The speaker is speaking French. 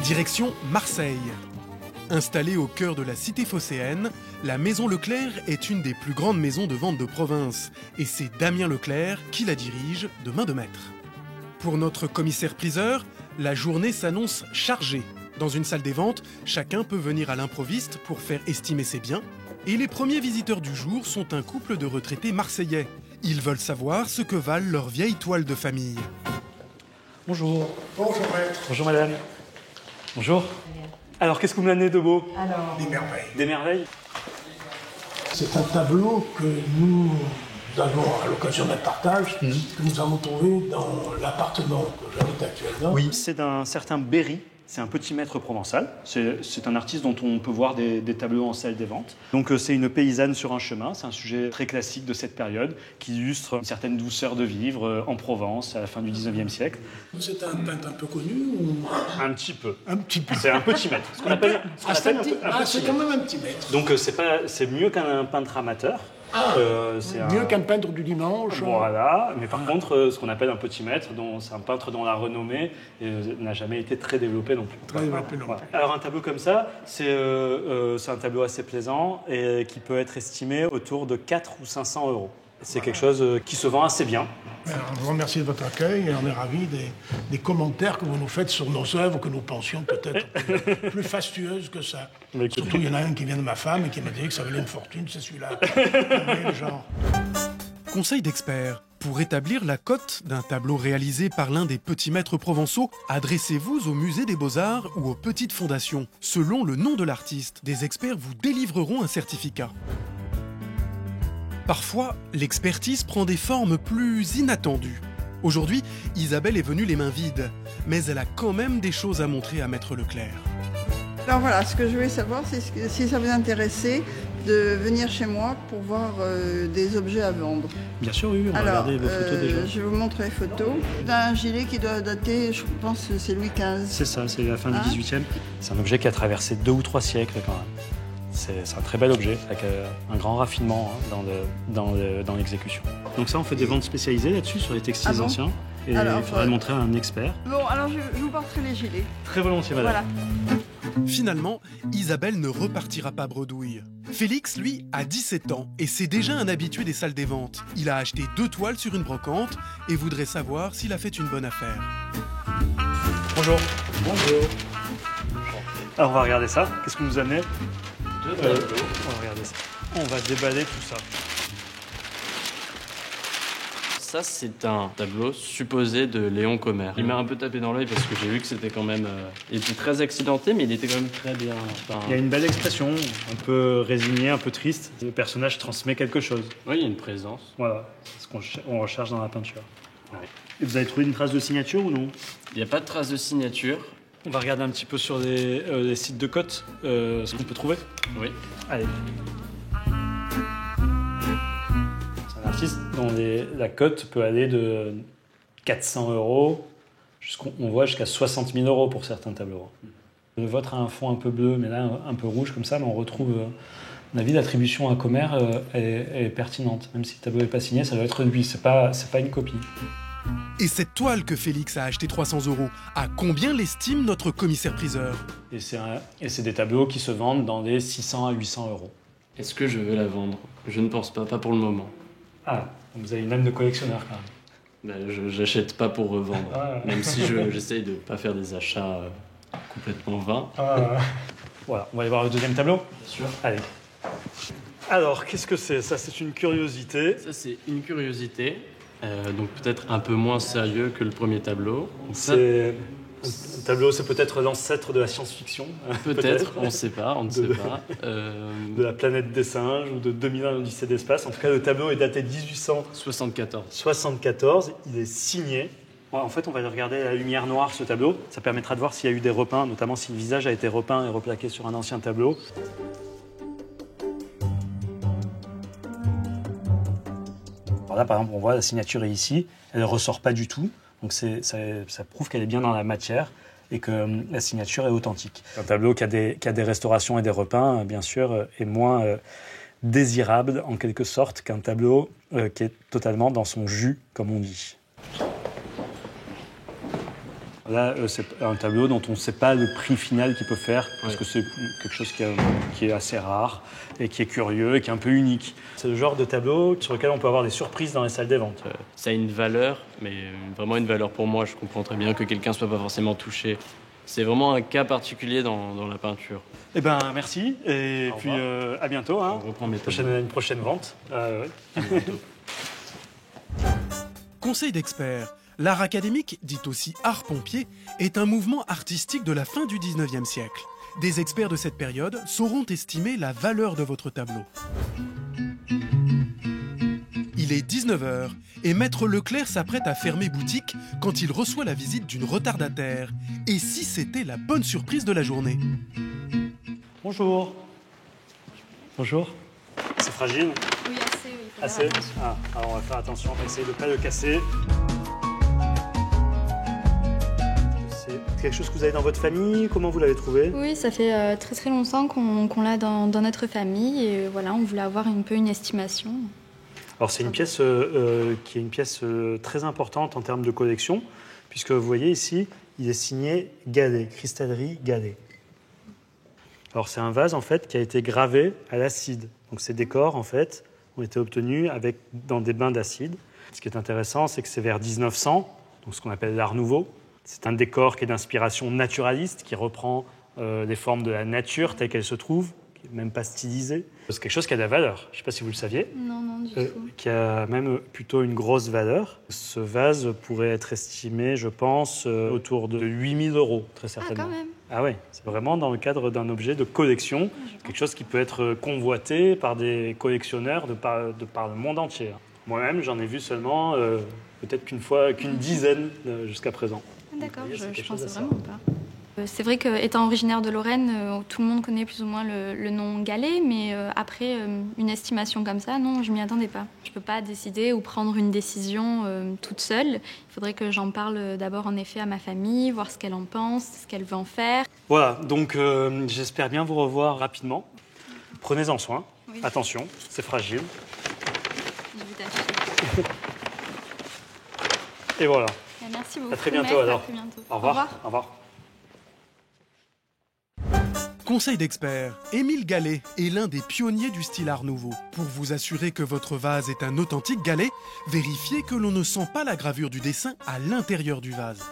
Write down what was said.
Direction Marseille. Installée au cœur de la cité phocéenne, la Maison Leclerc est une des plus grandes maisons de vente de province. Et c'est Damien Leclerc qui la dirige de main de maître. Pour notre commissaire-priseur, la journée s'annonce chargée. Dans une salle des ventes, chacun peut venir à l'improviste pour faire estimer ses biens. Et les premiers visiteurs du jour sont un couple de retraités marseillais. Ils veulent savoir ce que valent leurs vieilles toiles de famille. Bonjour. Bonjour maître. Bonjour madame. Bonjour. Alors, qu'est-ce que vous m'amenez de beau? Alors, des merveilles. Des merveilles? C'est un tableau que nous avons, à l'occasion d'un partage, que nous avons trouvé dans l'appartement que j'habite actuellement. Oui, c'est d'un certain Berry. C'est un petit maître provençal. C'est un artiste dont on peut voir des tableaux en salle des ventes. Donc c'est une paysanne sur un chemin. C'est un sujet très classique de cette période qui illustre une certaine douceur de vivre en Provence à la fin du 19e siècle. C'est un peintre un peu connu ou... Un petit peu. Un petit peu. C'est un petit maître. Ce qu'on appelle, c'est quand même un petit maître. Donc c'est mieux qu'un peintre amateur. Mieux qu'un peintre du dimanche. Voilà, mais par contre, ce qu'on appelle un petit maître, c'est un peintre dont la renommée n'a jamais été très développée non plus. Très développée non plus. Alors un tableau comme ça, c'est un tableau assez plaisant et qui peut être estimé autour de 400 ou 500 euros. C'est quelque chose qui se vend assez bien. Alors, je vous remercie de votre accueil et on est ravis des commentaires que vous nous faites sur nos œuvres que nous pensions peut-être plus fastueuses que ça. Surtout, il y en a un qui vient de ma femme et qui m'a dit que ça valait une fortune, c'est celui-là. Le genre. Conseil d'expert. Pour établir la cote d'un tableau réalisé par l'un des petits maîtres provençaux, adressez-vous au musée des Beaux-Arts ou aux petites fondations. Selon le nom de l'artiste, des experts vous délivreront un certificat. Parfois, l'expertise prend des formes plus inattendues. Aujourd'hui, Isabelle est venue les mains vides, mais elle a quand même des choses à montrer à Maître Leclerc. Alors voilà, ce que je voulais savoir, c'est si ça vous intéressait de venir chez moi pour voir des objets à vendre. Bien sûr, oui, on va regarder vos photos déjà. Je vais vous montrer les photos d'un gilet qui doit dater, je pense que c'est Louis XV. C'est ça, c'est la fin du XVIIIe. C'est un objet qui a traversé 2 ou 3 siècles quand même. C'est un très bel objet, avec un grand raffinement dans l'exécution. Donc ça, on fait des ventes spécialisées là-dessus, sur les textiles anciens. Et il faudra le montrer à un expert. Bon, alors je vous porterai les gilets. Très volontiers, madame. Voilà. Finalement, Isabelle ne repartira pas bredouille. Félix, lui, a 17 ans et c'est déjà un habitué des salles des ventes. Il a acheté 2 toiles sur une brocante et voudrait savoir s'il a fait une bonne affaire. Bonjour. Bonjour. Alors, on va regarder ça. Qu'est-ce que vous amenez? On va regarder ça. On va déballer tout ça. Ça, c'est un tableau supposé de Léon Commère. Il m'a un peu tapé dans l'œil parce que j'ai vu que c'était quand même... il était très accidenté, mais il était quand même très bien. Enfin... Il y a une belle expression, un peu résigné, un peu triste. Le personnage transmet quelque chose. Oui, il y a une présence. Voilà, c'est ce qu'on recherche dans la peinture. Ouais. Et vous avez trouvé une trace de signature ou non? Il n'y a pas de trace de signature. On va regarder un petit peu sur les sites de cotes, ce qu'on peut trouver. Oui. Allez. C'est un artiste dont la cote peut aller de 400 euros, on voit jusqu'à 60 000 euros pour certains tableaux. Le vôtre a un fond un peu bleu, mais là un peu rouge comme ça, mais on retrouve... La vie d'attribution à Commère est pertinente. Même si le tableau n'est pas signé, ça doit être lui, c'est pas une copie. Et cette toile que Félix a achetée 300 euros, à combien l'estime notre commissaire-priseur? Et c'est des tableaux qui se vendent dans des 600 à 800 euros. Est-ce que je veux la vendre? Je ne pense pas pour le moment. Ah, vous avez une âme de collectionneur quand même. Ben, j'achète pas pour revendre, même si j'essaye de ne pas faire des achats complètement vains. Voilà, on va aller voir le deuxième tableau. Bien sûr. Allez. Alors, qu'est-ce que c'est? Ça, c'est une curiosité. Ça, c'est une curiosité. Donc peut-être un peu moins sérieux que le premier tableau. Un tableau, c'est peut-être l'ancêtre de la science-fiction. Peut-être, on ne sait pas. De la planète des singes ou de 2001 l'Odyssée d'espace. En tout cas, le tableau est daté de 1874. Il est signé. Ouais, en fait, on va regarder la lumière noire, ce tableau. Ça permettra de voir s'il y a eu des repeints, notamment si le visage a été repeint et replaqué sur un ancien tableau. Alors là, par exemple, on voit la signature est ici. Elle ne ressort pas du tout. Donc ça prouve qu'elle est bien dans la matière et que la signature est authentique. Un tableau qui a des restaurations et des repeints, bien sûr, est moins désirable en quelque sorte qu'un tableau qui est totalement dans son jus, comme on dit. Là, c'est un tableau dont on ne sait pas le prix final qu'il peut faire, parce que c'est quelque chose qui est assez rare, et qui est curieux, et qui est un peu unique. C'est le genre de tableau sur lequel on peut avoir des surprises dans les salles des ventes. Ça a une valeur, mais vraiment une valeur pour moi. Je comprends très bien que quelqu'un ne soit pas forcément touché. C'est vraiment un cas particulier dans la peinture. Eh ben, merci, et puis à bientôt. Hein. On reprend mes tableaux. Une prochaine vente. À bientôt. Conseil d'experts. L'art académique, dit aussi art pompier, est un mouvement artistique de la fin du 19e siècle. Des experts de cette période sauront estimer la valeur de votre tableau. Il est 19h et Maître Leclerc s'apprête à fermer boutique quand il reçoit la visite d'une retardataire. Et si c'était la bonne surprise de la journée? Bonjour. Bonjour. C'est fragile? Oui, assez, oui. Il faut Assez? faire attention. Alors on va faire attention, on va essayer de ne pas le casser. C'est quelque chose que vous avez dans votre famille? Comment vous l'avez trouvé? Oui, ça fait très très longtemps qu'on l'a dans notre famille et voilà, on voulait avoir un peu une estimation. Alors c'est une pièce qui est une pièce très importante en termes de collection, puisque vous voyez ici, il est signé Gadet, Cristallerie Gadet. Alors c'est un vase en fait qui a été gravé à l'acide. Donc ces décors en fait ont été obtenus dans des bains d'acide. Ce qui est intéressant, c'est que c'est vers 1900, donc ce qu'on appelle l'Art Nouveau. C'est un décor qui est d'inspiration naturaliste, qui reprend les formes de la nature telle qu'elle se trouve, qui n'est même pas stylisée. C'est quelque chose qui a de la valeur. Je ne sais pas si vous le saviez. Non, non, du tout. Qui a même plutôt une grosse valeur. Ce vase pourrait être estimé, je pense, autour de 8 000 €, très certainement. Ah, quand même. Ah oui, c'est vraiment dans le cadre d'un objet de collection, quelque chose qui peut être convoité par des collectionneurs de par le monde entier. Moi-même, j'en ai vu seulement peut-être qu'une dizaine jusqu'à présent. D'accord, je quelque pensais chose à ça. vraiment pas. C'est vrai qu'étant originaire de Lorraine, tout le monde connaît plus ou moins le nom Galet, mais après, une estimation comme ça, non, je m'y attendais pas. Je peux pas décider ou prendre une décision toute seule. Il faudrait que j'en parle d'abord en effet à ma famille, voir ce qu'elle en pense, ce qu'elle veut en faire. Voilà, donc j'espère bien vous revoir rapidement. Prenez-en soin. Oui. Attention, c'est fragile. Je vais t'acheter. Et voilà. Merci beaucoup. À très bientôt Maître, alors. À très bientôt. Au revoir. Au revoir. Conseil d'expert, Émile Galet est l'un des pionniers du style Art Nouveau. Pour vous assurer que votre vase est un authentique Galet, vérifiez que l'on ne sent pas la gravure du dessin à l'intérieur du vase.